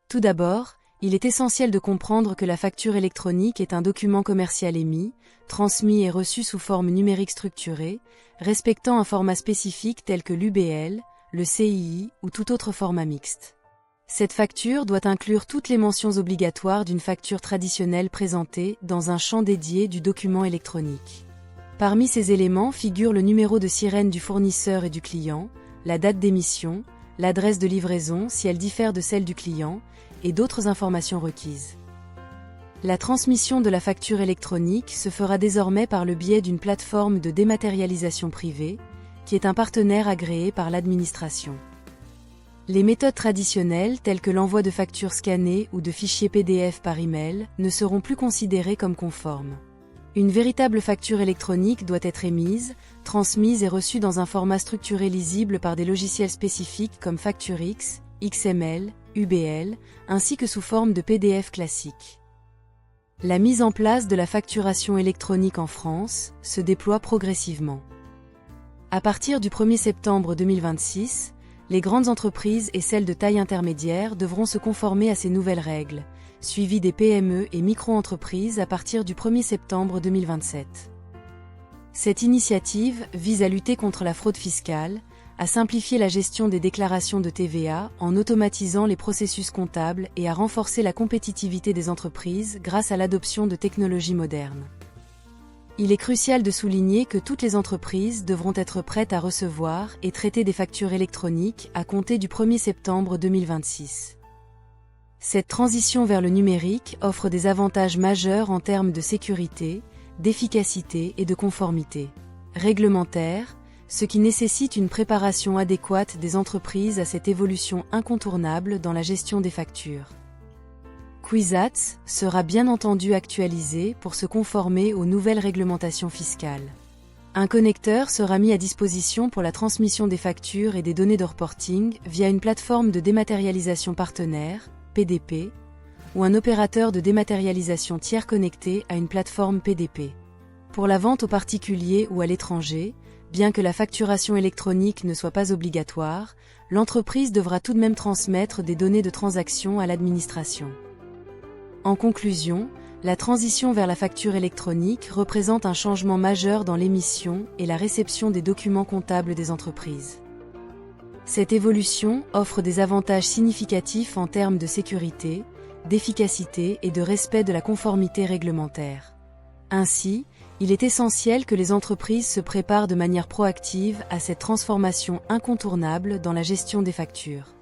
Tout d'abord, il est essentiel de comprendre que la facture électronique est un document commercial émis, transmis et reçu sous forme numérique structurée, respectant un format spécifique tel que l'UBL, le CII ou tout autre format mixte. Cette facture doit inclure toutes les mentions obligatoires d'une facture traditionnelle présentée dans un champ dédié du document électronique. Parmi ces éléments figurent le numéro de sirène du fournisseur et du client, la date d'émission, l'adresse de livraison si elle diffère de celle du client, et d'autres informations requises. La transmission de la facture électronique se fera désormais par le biais d'une plateforme de dématérialisation privée, qui est un partenaire agréé par l'administration. Les méthodes traditionnelles telles que l'envoi de factures scannées ou de fichiers PDF par email ne seront plus considérées comme conformes. Une véritable facture électronique doit être émise, transmise et reçue dans un format structuré lisible par des logiciels spécifiques comme FactureX, XML, UBL, ainsi que sous forme de PDF classique. La mise en place de la facturation électronique en France se déploie progressivement. À partir du 1er septembre 2026, les grandes entreprises et celles de taille intermédiaire devront se conformer à ces nouvelles règles, suivies des PME et micro-entreprises à partir du 1er septembre 2027. Cette initiative vise à lutter contre la fraude fiscale, à simplifier la gestion des déclarations de TVA en automatisant les processus comptables et à renforcer la compétitivité des entreprises grâce à l'adoption de technologies modernes. Il est crucial de souligner que toutes les entreprises devront être prêtes à recevoir et traiter des factures électroniques à compter du 1er septembre 2026. Cette transition vers le numérique offre des avantages majeurs en termes de sécurité, d'efficacité et de conformité réglementaire, ce qui nécessite une préparation adéquate des entreprises à cette évolution incontournable dans la gestion des factures. Quizats sera bien entendu actualisé pour se conformer aux nouvelles réglementations fiscales. Un connecteur sera mis à disposition pour la transmission des factures et des données de reporting via une plateforme de dématérialisation partenaire, PDP, ou un opérateur de dématérialisation tiers connecté à une plateforme PDP. Pour la vente aux particuliers ou à l'étranger, bien que la facturation électronique ne soit pas obligatoire, l'entreprise devra tout de même transmettre des données de transaction à l'administration. En conclusion, la transition vers la facture électronique représente un changement majeur dans l'émission et la réception des documents comptables des entreprises. Cette évolution offre des avantages significatifs en termes de sécurité, d'efficacité et de respect de la conformité réglementaire. Ainsi, il est essentiel que les entreprises se préparent de manière proactive à cette transformation incontournable dans la gestion des factures.